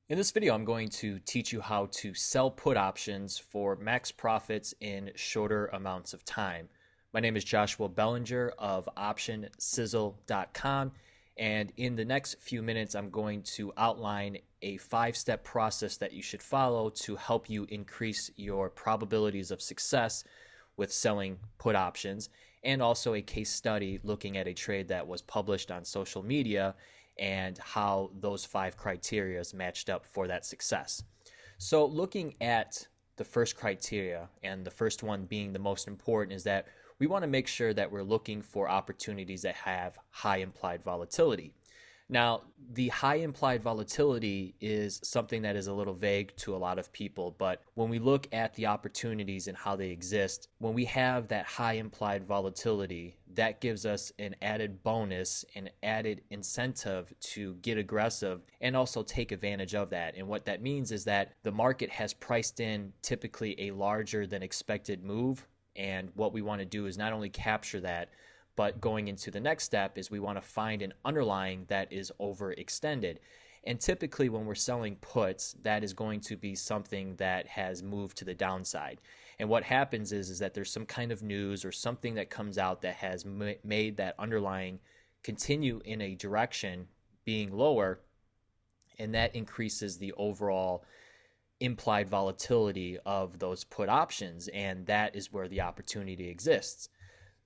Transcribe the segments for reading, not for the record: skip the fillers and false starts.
In this video, I'm going to teach you how to sell put options for max profits in shorter amounts of time. My name is Joshua Bellinger of OptionSizzle.com, and in the next few minutes, I'm going to outline a 5-step process that you should follow to help you increase your probabilities of success with selling put options, and also a case study looking at a trade that was published on social media and how those 5 criteria matched up for that success. So looking at the first criteria, and the first one being the most important, is that we want to make sure that we're looking for opportunities that have high implied volatility. Now, the high implied volatility is something that is a little vague to a lot of people, but when we look at the opportunities and how they exist, when we have that high implied volatility, that gives us an added bonus, an added incentive to get aggressive and also take advantage of that. And what that means is that the market has priced in typically a larger than expected move. And what we want to do is not only capture that, but going into the next step is we want to find an underlying that is overextended. And typically when we're selling puts, that is going to be something that has moved to the downside. And what happens is that there's some kind of news or something that comes out that has made that underlying continue in a direction being lower, and that increases the overall implied volatility of those put options, and that is where the opportunity exists.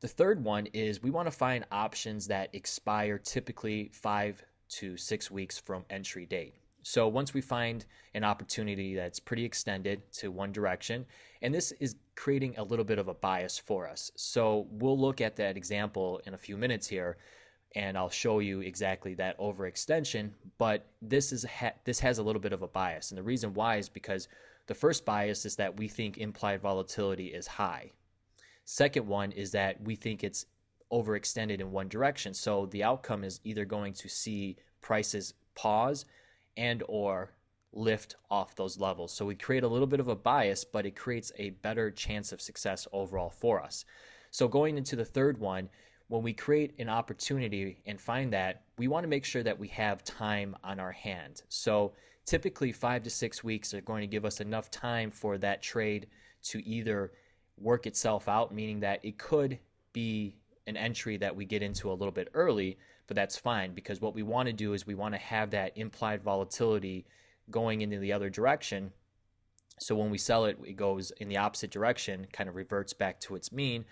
The third one is we want to find options that expire typically 5 to 6 weeks from entry date. So once we find an opportunity that's pretty extended to one direction, and this is creating a little bit of a bias for us. So we'll look at that example in a few minutes here, and I'll show you exactly that overextension, but this has a little bit of a bias. And the reason why is because the first bias is that we think implied volatility is high. Second one is that we think it's overextended in one direction. So the outcome is either going to see prices pause and or lift off those levels. So we create a little bit of a bias, but it creates a better chance of success overall for us. So going into the third one, when we create an opportunity and find that, we want to make sure that we have time on our hand. So typically 5 to 6 weeks are going to give us enough time for that trade to either work itself out, meaning that it could be an entry that we get into a little bit early, but that's fine, because what we want to do is we want to have that implied volatility going into the other direction. So when we sell it, it goes in the opposite direction, kind of reverts back to its mean.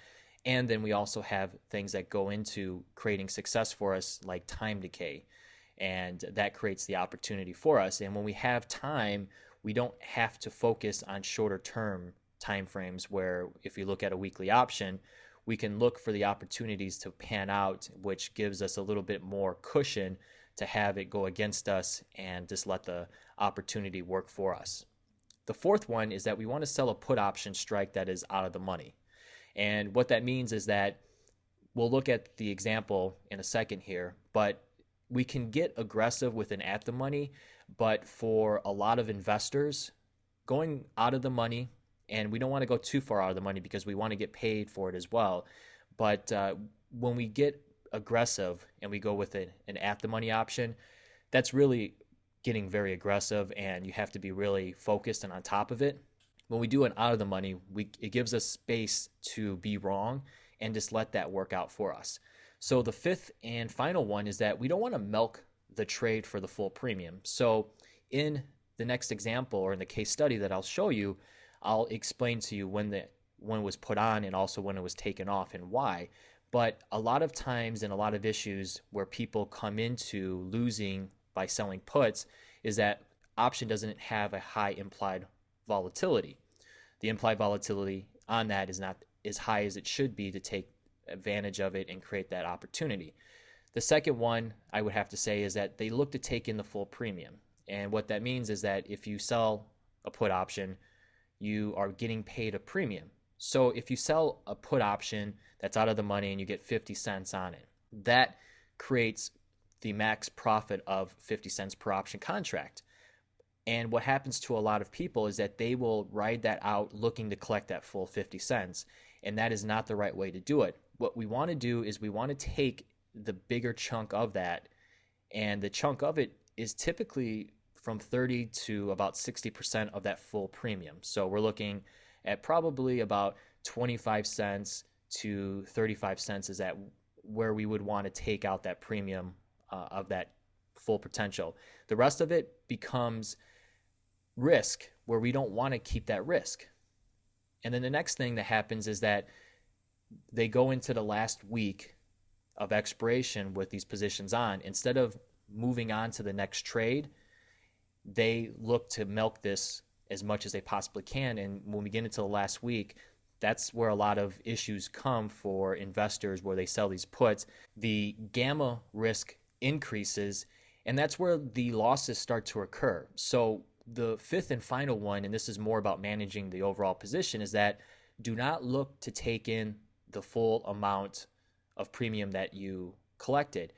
And then we also have things that go into creating success for us, like time decay, and that creates the opportunity for us. And when we have time, we don't have to focus on shorter term time frames, where if you look at a weekly option, we can look for the opportunities to pan out, which gives us a little bit more cushion to have it go against us and just let the opportunity work for us. The fourth one is that we want to sell a put option strike that is out of the money. And what that means is that we'll look at the example in a second here, but we can get aggressive with an at the money, but for a lot of investors, going out of the money, and we don't want to go too far out of the money because we want to get paid for it as well. But when we get aggressive and we go with an at the money option, that's really getting very aggressive, and you have to be really focused and on top of it. When we do an out of the money, it gives us space to be wrong and just let that work out for us. So the fifth and final one is that we don't want to milk the trade for the full premium. So in the next example, or in the case study that I'll show you, I'll explain to you when it was put on and also when it was taken off and why. But a lot of times, and a lot of issues where people come into losing by selling puts, is that option doesn't have a high implied volatility. The implied volatility on that is not as high as it should be to take advantage of it and create that opportunity. The second one I would have to say is that they look to take in the full premium. And what that means is that if you sell a put option, you are getting paid a premium. So if you sell a put option that's out of the money and you get 50 cents on it, that creates the max profit of 50 cents per option contract. And what happens to a lot of people is that they will ride that out looking to collect that full 50 cents. And that is not the right way to do it. What we want to do is we want to take the bigger chunk of that, and the chunk of it is typically from 30 to about 60% of that full premium. So we're looking at probably about 25 cents to 35 cents is at where we would want to take out that premium of that full potential. The rest of it becomes risk, where we don't want to keep that risk. And then the next thing that happens is that they go into the last week of expiration with these positions on. Instead of moving on to the next trade, they look to milk this as much as they possibly can. And when we get into the last week, that's where a lot of issues come for investors where they sell these puts. The gamma risk increases, and that's where the losses start to occur. So the fifth and final one, and this is more about managing the overall position, is that do not look to take in the full amount of premium that you collected.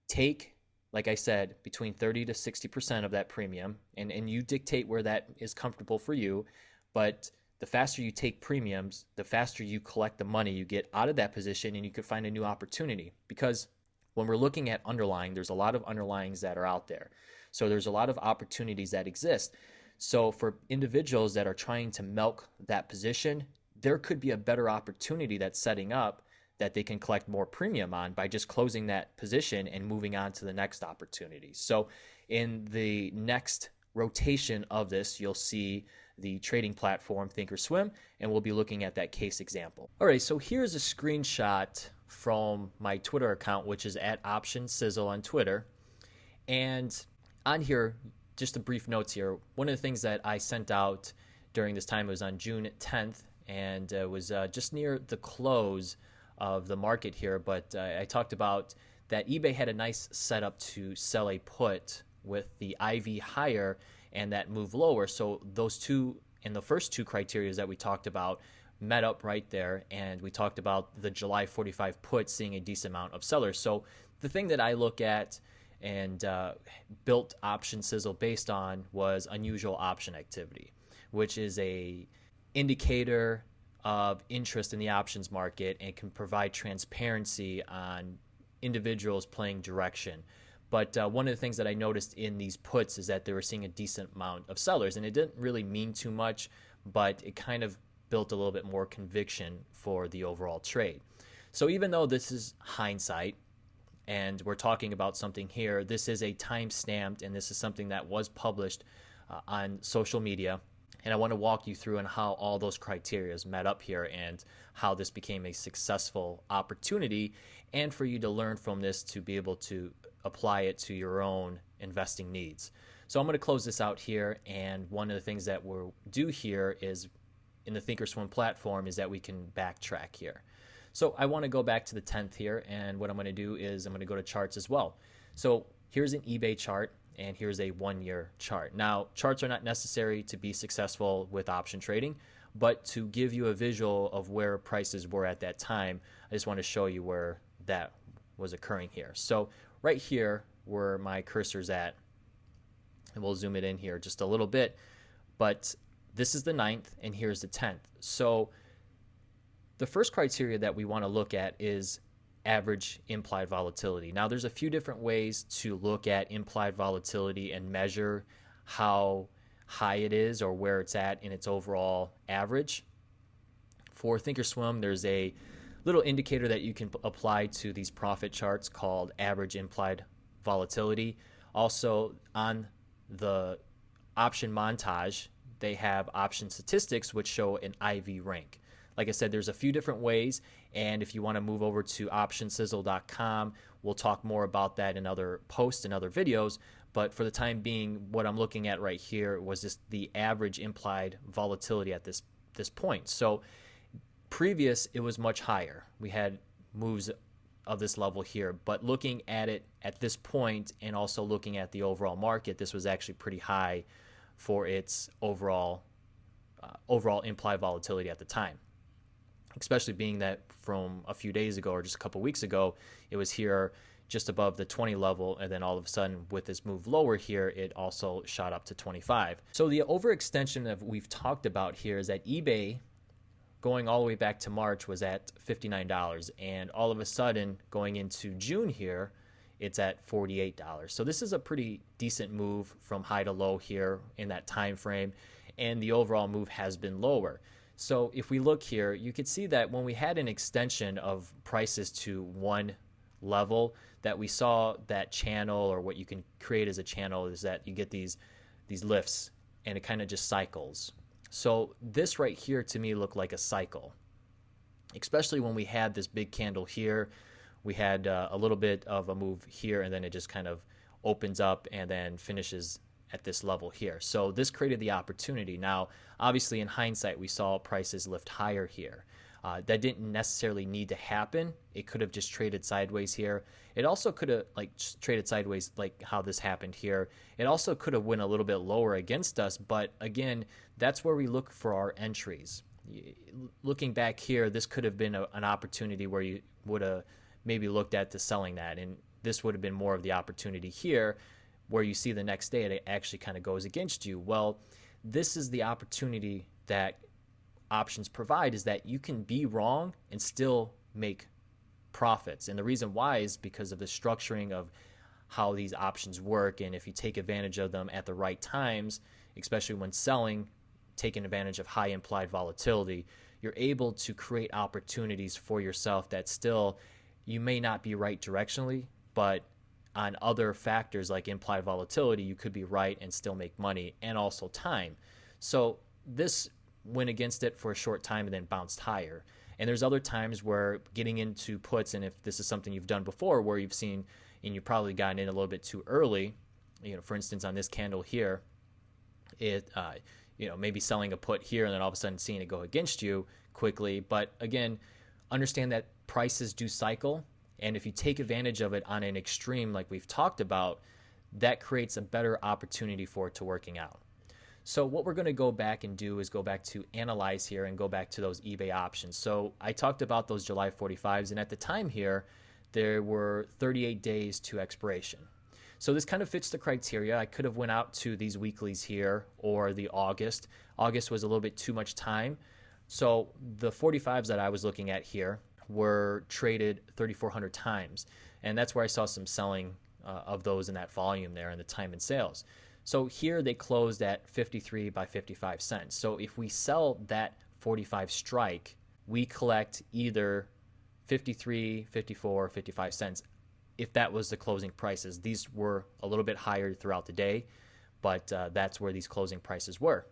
Take, like I said, between 30 to 60% of that premium, and you dictate where that is comfortable for you. But the faster you take premiums, the faster you collect the money you get out of that position, and you could find a new opportunity. Because when we're looking at underlying, there's a lot of underlyings that are out there. So there's a lot of opportunities that exist. So for individuals that are trying to milk that position, there could be a better opportunity that's setting up that they can collect more premium on by just closing that position and moving on to the next opportunity. So in the next rotation of this, you'll see the trading platform Thinkorswim, and we'll be looking at that case example. All right, so here's a screenshot from my Twitter account, which is at OptionSizzle on Twitter. And on here, just a brief notes here. One of the things that I sent out during this time was on June 10th, and it was just near the close of the market here. But I talked about that eBay had a nice setup to sell a put with the IV higher and that move lower. So those two, and the first two criteria that we talked about, met up right there. And we talked about the July 45 put seeing a decent amount of sellers. So the thing that I look at and built Option Sizzle based on was unusual option activity, which is a indicator of interest in the options market and can provide transparency on individuals playing direction. But one of the things that I noticed in these puts is that they were seeing a decent amount of sellers, and it didn't really mean too much, but it kind of built a little bit more conviction for the overall trade. So even though this is hindsight, and we're talking about something here, this is a time-stamped, and this is something that was published on social media. And I want to walk you through on how all those criteria met up here and how this became a successful opportunity, and for you to learn from this to be able to apply it to your own investing needs. So I'm going to close this out here, and one of the things that we'll do here is in the Thinkorswim platform is that we can backtrack here. So I want to go back to the 10th here, and what I'm going to do is I'm going to go to charts as well. So here's an eBay chart, and here's a 1-year chart. Now, charts are not necessary to be successful with option trading, but to give you a visual of where prices were at that time, I just want to show you where that was occurring here. So right here where my cursor's at, and we'll zoom it in here just a little bit, but this is the 9th, and here's the 10th. So the first criteria that we want to look at is average implied volatility. Now, there's a few different ways to look at implied volatility and measure how high it is or where it's at in its overall average. For Thinkorswim, there's a little indicator that you can apply to these profit charts called average implied volatility. Also, on the option montage, they have option statistics, which show an IV rank. Like I said, there's a few different ways, and if you want to move over to optionsizzle.com, we'll talk more about that in other posts and other videos. But for the time being, what I'm looking at right here was just the average implied volatility at this point. So previous, it was much higher. We had moves of this level here, but looking at it at this point and also looking at the overall market, this was actually pretty high for its overall implied volatility at the time. Especially being that from a few days ago or just a couple weeks ago, it was here just above the 20 level, and then all of a sudden with this move lower here, it also shot up to 25. So the overextension that we've talked about here is that eBay, going all the way back to March, was at $59, and all of a sudden going into June here, it's at $48. So this is a pretty decent move from high to low here in that time frame, and the overall move has been lower. So if we look here, you can see that when we had an extension of prices to one level, that we saw that channel, or what you can create as a channel is that you get these lifts and it kind of just cycles. So this right here to me looked like a cycle, especially when we had this big candle here. We had a little bit of a move here, and then it just kind of opens up and then finishes at this level here. So this created the opportunity. Now, obviously in hindsight, we saw prices lift higher here. That didn't necessarily need to happen. It could have just traded sideways here. It also could have traded sideways like how this happened here. It also could have went a little bit lower against us, but again, that's where we look for our entries. Looking back here, this could have been an opportunity where you would have maybe looked at to selling that, and this would have been more of the opportunity here where you see the next day it actually kind of goes against you. Well, this is the opportunity that options provide, is that you can be wrong and still make profits. And the reason why is because of the structuring of how these options work, and if you take advantage of them at the right times, especially when selling, taking advantage of high implied volatility, you're able to create opportunities for yourself that still, you may not be right directionally, but on other factors like implied volatility, you could be right and still make money, and also time. So this went against it for a short time and then bounced higher. And there's other times where getting into puts, and if this is something you've done before where you've seen and you've probably gotten in a little bit too early, for instance, on this candle here, it maybe selling a put here and then all of a sudden seeing it go against you quickly. But again, understand that prices do cycle, and if you take advantage of it on an extreme like we've talked about, that creates a better opportunity for it to working out. So what we're going to go back and do is go back to analyze here and go back to those eBay options. So I talked about those July 45s, and at the time here there were 38 days to expiration. So this kind of fits the criteria. I could have went out to these weeklies here or the August. August was a little bit too much time. So the 45s that I was looking at here were traded 3,400 times. And that's where I saw some selling of those in that volume there in the time and sales. So here they closed at 53 by 55 cents. So if we sell that 45 strike, we collect either 53, 54, 55 cents. If that was the closing prices, these were a little bit higher throughout the day, but that's where these closing prices were.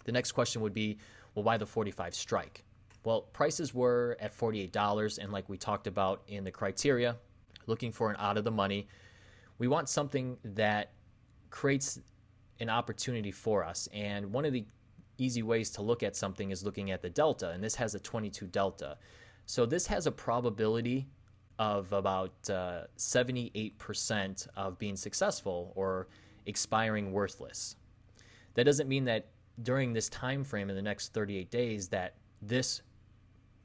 The next question would be, well, why the 45 strike? Well, prices were at $48, and like we talked about in the criteria, looking for an out of the money, we want something that creates an opportunity for us. And one of the easy ways to look at something is looking at the delta, and this has a 22 delta. So this has a probability of about 78% of being successful or expiring worthless. That doesn't mean that during this time frame in the next 38 days that this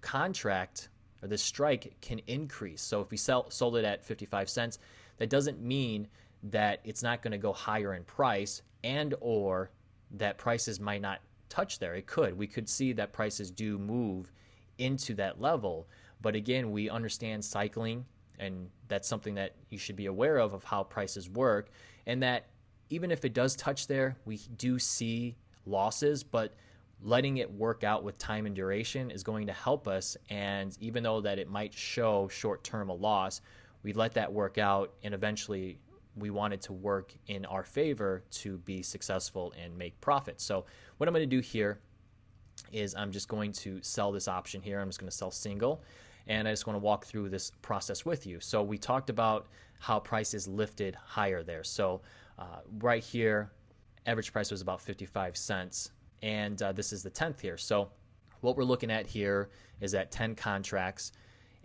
contract or this strike can increase. So if we sold it at 55 cents, that doesn't mean that it's not going to go higher in price, and or that prices might not touch there. It could. We could see that prices do move into that level. But again, we understand cycling, and that's something that you should be aware of how prices work, and that even if it does touch there, we do see losses, but letting it work out with time and duration is going to help us. And even though that it might show short-term a loss, we let that work out, and eventually we want it to work in our favor to be successful and make profits. So what I'm going to do here is I'm just going to sell this option here. I'm just going to sell single, and I just want to walk through this process with you. So we talked about how prices lifted higher there. So right here, average price was about 55 cents, and this is the 10th here. So what we're looking at here is at 10 contracts,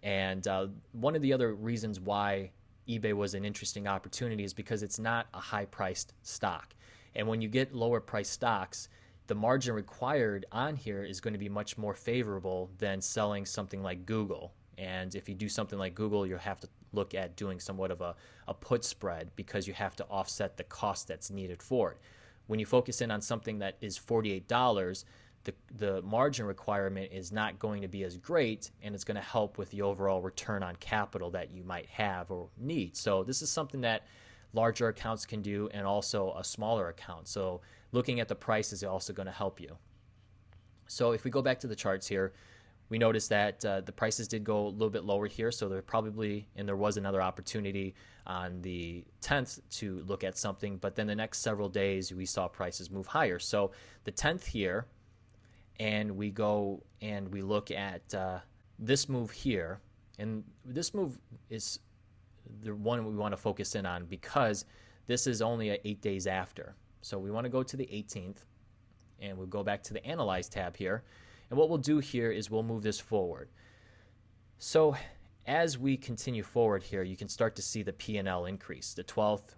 and one of the other reasons why eBay was an interesting opportunity is because it's not a high-priced stock. And when you get lower-priced stocks, the margin required on here is going to be much more favorable than selling something like Google. And if you do something like Google, you'll have to look at doing somewhat of a put spread, because you have to offset the cost that's needed for it. When you focus in on something that is $48, the margin requirement is not going to be as great, and it's going to help with the overall return on capital that you might have or need. So this is something that larger accounts can do, and also a smaller account. So looking at the price is also going to help you. So if we go back to the charts here, we notice that the prices did go a little bit lower here. So there was another opportunity on the 10th to look at something, but then the next several days we saw prices move higher. So the 10th here, and we go and we look at this move here, and this move is the one we want to focus in on because this is only 8 days after. So we want to go to the 18th, and we'll go back to the Analyze tab here. And what we'll do here is we'll move this forward. So as we continue forward here, you can start to see the P&L increase. The 12th,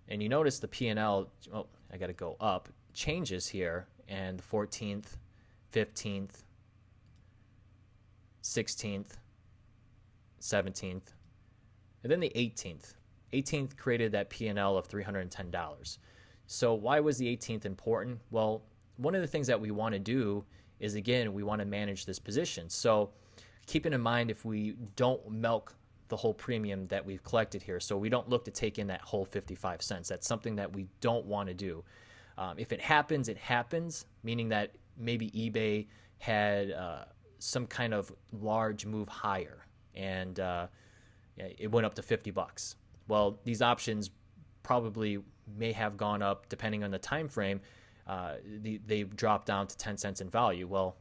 and you notice the P&L, oh, I got to go up, changes here, and the 14th, 15th, 16th, 17th, and then the 18th. 18th created that P&L of $310. So why was the 18th important? Well, one of the things that we want to do is, again, we want to manage this position. So keeping in mind, if we don't milk the whole premium that we've collected here, so we don't look to take in that whole 55 cents. That's something that we don't want to do. If it happens, it happens, meaning that maybe eBay had some kind of large move higher, and it went up to $50. Well, these options probably may have gone up depending on the time frame. They dropped down to 10 cents in value. Well,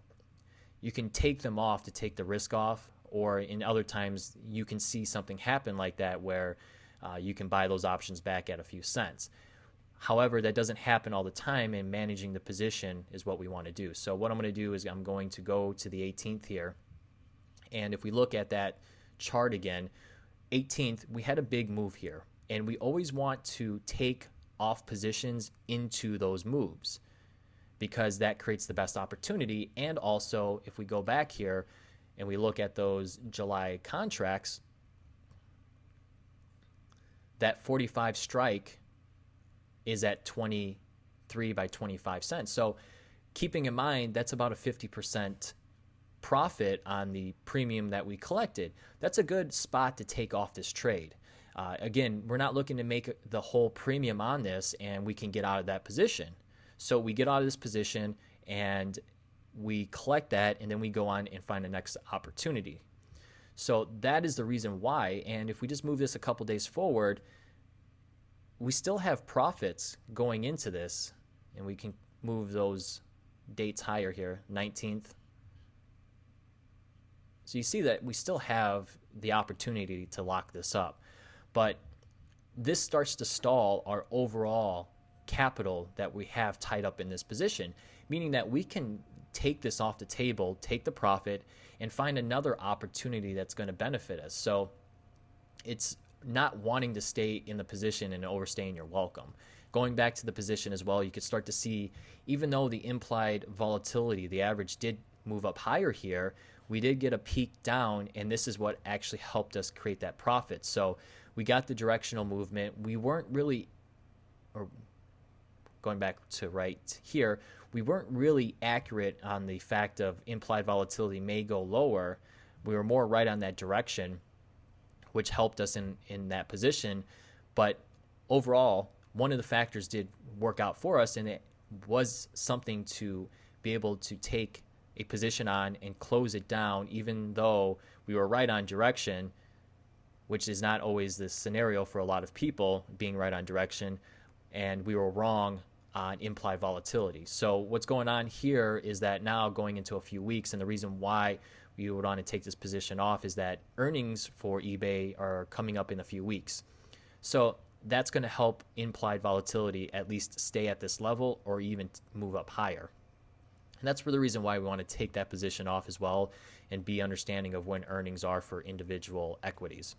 you can take them off to take the risk off, or in other times you can see something happen like that where you can buy those options back at a few cents. However, that doesn't happen all the time, and managing the position is what we want to do. So what I'm going to do is I'm going to go to the 18th here, and if we look at that chart again, 18th, we had a big move here, and we always want to take off positions into those moves because that creates the best opportunity. And also, if we go back here and we look at those July contracts, that 45 strike is at 23 by 25 cents. So keeping in mind, that's about a 50% profit on the premium that we collected. That's a good spot to take off this trade. Again, we're not looking to make the whole premium on this, and we can get out of that position. So we get out of this position and we collect that, and then we go on and find the next opportunity. So that is the reason why. And if we just move this a couple days forward, we still have profits going into this, and we can move those dates higher here, 19th. So you see that we still have the opportunity to lock this up. But this starts to stall our overall capital that we have tied up in this position, meaning that we can take this off the table, take the profit, and find another opportunity that's going to benefit us. So it's not wanting to stay in the position and overstaying your welcome. Going back to the position as well, you could start to see, even though the implied volatility, the average did move up higher here, we did get a peak down, and this is what actually helped us create that profit. So we got the directional movement. We weren't really, or going back to right here, we weren't really accurate on the fact of implied volatility may go lower. We were more right on that direction, which helped us in that position. But overall, one of the factors did work out for us, and it was something to be able to take a position on and close it down, even though we were right on direction, which is not always the scenario for a lot of people, being right on direction, and we were wrong on implied volatility. So what's going on here is that now going into a few weeks, and the reason why we would want to take this position off is that earnings for eBay are coming up in a few weeks. So that's going to help implied volatility at least stay at this level or even move up higher. And that's for the reason why we want to take that position off as well and be understanding of when earnings are for individual equities.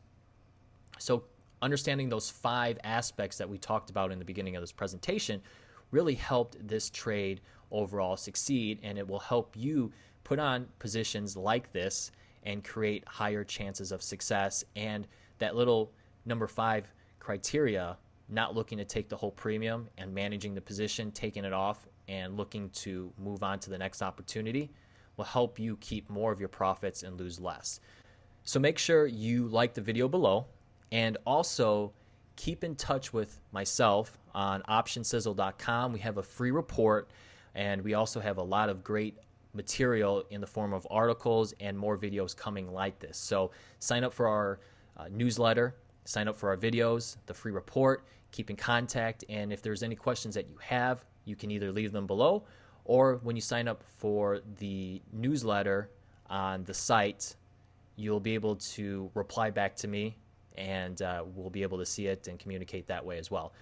So understanding those 5 aspects that we talked about in the beginning of this presentation really helped this trade overall succeed, and it will help you put on positions like this and create higher chances of success. And that little number 5 criteria not looking to take the whole premium and managing the position, taking it off, and looking to move on to the next opportunity will help you keep more of your profits and lose less. So make sure you like the video below, and also keep in touch with myself on optionsizzle.com. We have a free report, and we also have a lot of great material in the form of articles and more videos coming like this. So sign up for our newsletter, sign up for our videos, the free report, keep in contact, and if there's any questions that you have, you can either leave them below, or when you sign up for the newsletter on the site, you'll be able to reply back to me, and we'll be able to see it and communicate that way as well.